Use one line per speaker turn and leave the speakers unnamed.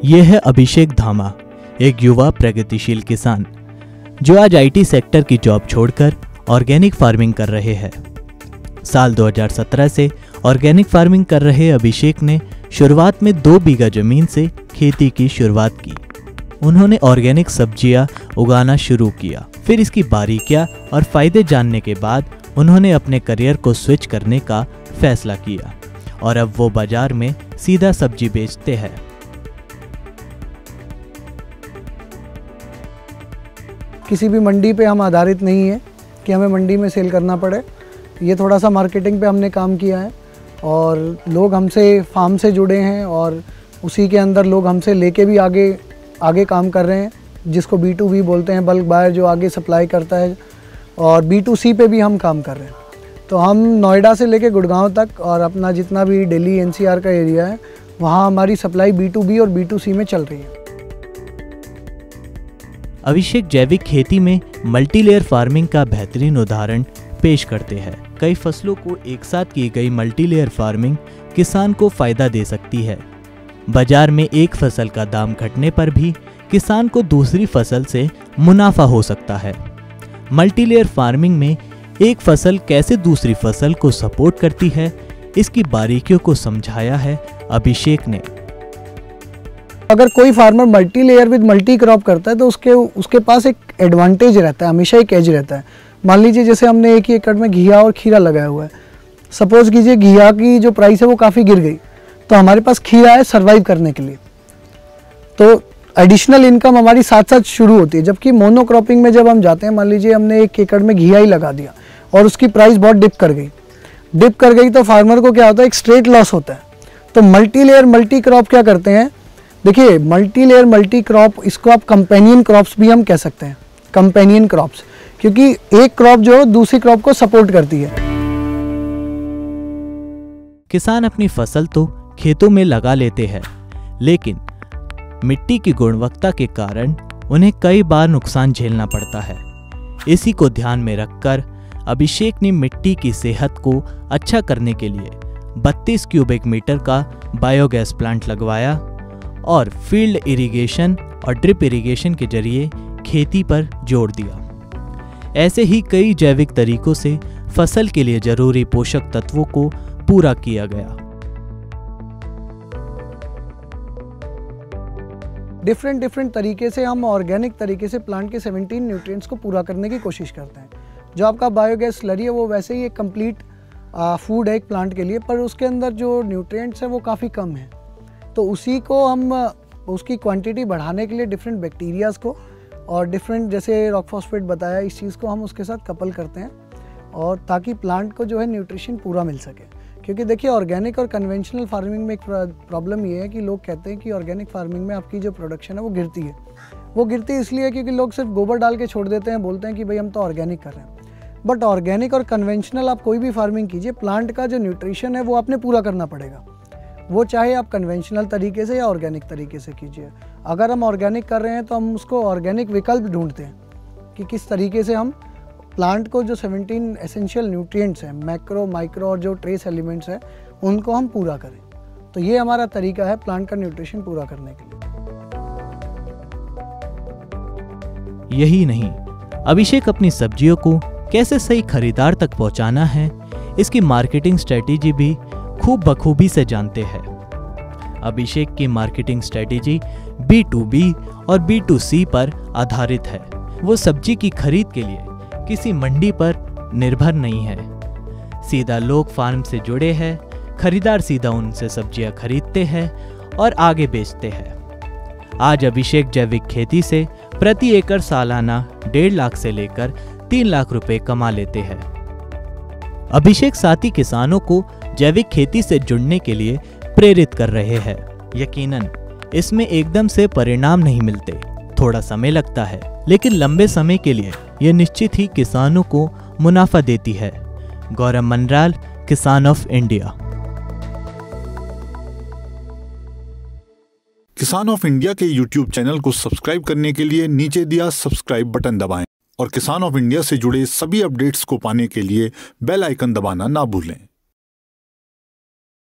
ये है अभिषेक धामा, एक युवा प्रगतिशील किसान जो आज आईटी सेक्टर की जॉब छोड़कर ऑर्गेनिक फार्मिंग कर रहे हैं। साल 2017 से ऑर्गेनिक फार्मिंग कर रहे अभिषेक ने शुरुआत में 2 बीघा जमीन से खेती की शुरुआत की। उन्होंने ऑर्गेनिक सब्जियां उगाना शुरू किया। फिर इसकी बारीकियां और फायदे जानने के बाद उन्होंने अपने करियर को स्विच करने का फैसला किया और अब वो बाजार में सीधा सब्जी बेचते हैं।
किसी भी मंडी पे हम आधारित नहीं है कि हमें मंडी में सेल करना पड़े। ये थोड़ा सा मार्केटिंग पे हमने काम किया है और लोग हमसे फार्म से जुड़े हैं और उसी के अंदर लोग हमसे लेके भी आगे काम कर रहे हैं, जिसको B2B बोलते हैं, बल्क बायर जो आगे सप्लाई करता है, और B2C पे भी हम काम कर रहे हैं। तो हम नोएडा से लेके गुड़गांव तक और अपना जितना भी दिल्ली NCR का एरिया है वहाँ हमारी सप्लाई B2B और B2C में चल रही है।
अभिषेक जैविक खेती में मल्टीलेयर फार्मिंग का बेहतरीन उदाहरण पेश करते हैं। कई फसलों को एक साथ की गई मल्टीलेयर फार्मिंग किसान को फायदा दे सकती है। बाजार में एक फसल का दाम घटने पर भी किसान को दूसरी फसल से मुनाफा हो सकता है। मल्टीलेयर फार्मिंग में एक फसल कैसे दूसरी फसल को सपोर्ट करती है, इसकी बारीकियों को समझाया है अभिषेक ने।
अगर कोई farmer multi layer with multi crop करता है तो उसके पास एक एडवांटेज रहता है, हमेशा एक एज रहता है। मान लीजिए जैसे हमने 1 ही एकड़ में घिया और खीरा लगाया हुआ है। सपोज कीजिए घिया की जो प्राइस है वो काफ़ी गिर गई, तो हमारे पास खीरा है सर्वाइव करने के लिए, तो एडिशनल इनकम हमारी साथ साथ शुरू होती है। जबकि मोनोक्रॉपिंग में जब हम जाते हैं, मान लीजिए हमने 1 एकड़ में घिया ही लगा दिया और उसकी प्राइस बहुत डिप कर गई तो फार्मर को क्या होता है, एक स्ट्रेट लॉस होता है। तो मल्टी लेयर मल्टी क्रॉप क्या करते हैं, देखिए मल्टी लेयर मल्टी क्रॉप, इसको आप कंपेनियन क्रॉप्स भी हम कह सकते हैं, कंपेनियन क्रॉप्स, क्योंकि एक क्रॉप जो दूसरी क्रॉप को सपोर्ट करती है।
किसान अपनी फसल तो खेतों में लगा लेते हैं, लेकिन मिट्टी की गुणवत्ता के कारण उन्हें कई बार नुकसान झेलना पड़ता है। इसी को ध्यान में रखकर अभिषेक ने मिट्टी की सेहत को अच्छा करने के लिए 32 क्यूबिक मीटर का बायोगैस प्लांट लगवाया और फील्ड इरिगेशन और ड्रिप इरिगेशन के जरिए खेती पर जोर दिया। ऐसे ही कई जैविक तरीकों से फसल के लिए जरूरी पोषक तत्वों को पूरा किया गया।
डिफरेंट तरीके से हम ऑर्गेनिक तरीके से प्लांट के 17 न्यूट्रिएंट्स को पूरा करने की कोशिश करते हैं। जो आपका बायोगैस स्लरी है वो वैसे ही एक कंप्लीट फूड है एक प्लांट के लिए, पर उसके अंदर जो न्यूट्रिएंट्स है वो काफ़ी कम है। तो उसी को हम उसकी क्वांटिटी बढ़ाने के लिए डिफरेंट बैक्टीरियाज़ को और डिफरेंट, जैसे रॉक फॉस्फेट बताया, इस चीज़ को हम उसके साथ कपल करते हैं और ताकि प्लांट को जो है न्यूट्रिशन पूरा मिल सके। क्योंकि देखिए ऑर्गेनिक और कन्वेंशनल फार्मिंग में एक प्रॉब्लम ये है कि लोग कहते हैं कि ऑर्गेनिक फार्मिंग में आपकी जो प्रोडक्शन है वो गिरती है। वो गिरती इसलिए क्योंकि लोग सिर्फ गोबर डाल के छोड़ देते हैं, बोलते हैं कि भाई हम तो ऑर्गेनिक कर रहे हैं। बट ऑर्गेनिक और कन्वेंशनल आप कोई भी फार्मिंग कीजिए, प्लांट का जो न्यूट्रिशन है वो आपने पूरा करना पड़ेगा। वो चाहे आप कन्वेंशनल तरीके से या ऑर्गेनिक तरीके से कीजिए। अगर हम ऑर्गेनिक कर रहे हैं तो हम उसको ऑर्गेनिक विकल्प ढूंढते हैं कि किस तरीके से हम प्लांट को जो 17 एसेंशियल न्यूट्रिएंट्स हैं, मैक्रो, माइक्रो और जो ट्रेस एलिमेंट्स हैं, उनको हम पूरा करें। तो ये हमारा तरीका है प्लांट का न्यूट्रिशन पूरा करने के लिए।
यही नहीं, अभिषेक अपनी सब्जियों को कैसे सही खरीदार तक पहुंचाना है, इसकी मार्केटिंग स्ट्रेटेजी भी खूब बखूबी से जानते हैं। अभिषेक की मार्केटिंग स्ट्रेटेजी B2B और B2C पर आधारित है। वो सब्जी की खरीद के लिए किसी मंडी पर निर्भर नहीं है। सीधा लोग फार्म से जुड़े हैं, खरीदार सीधा उनसे सब्जियां खरीदते हैं और आगे बेचते हैं। आज अभिषेक जैविक खेती से प्रति एकड़ सालाना 1.5 लाख से लेकर 3 लाख रुपए कमा लेते हैं। अभिषेक साथी किसानों को जैविक खेती से जुड़ने के लिए प्रेरित कर रहे हैं। यकीनन इसमें एकदम से परिणाम नहीं मिलते, थोड़ा समय लगता है, लेकिन लंबे समय के लिए यह निश्चित ही किसानों को मुनाफा देती है। गौरव मनराल, किसान ऑफ इंडिया।
किसान ऑफ इंडिया के YouTube चैनल को सब्सक्राइब करने के लिए नीचे दिया सब्सक्राइब बटन दबाएं और किसान ऑफ इंडिया से जुड़े सभी अपडेट्स को पाने के लिए बेल आइकन दबाना ना भूलें।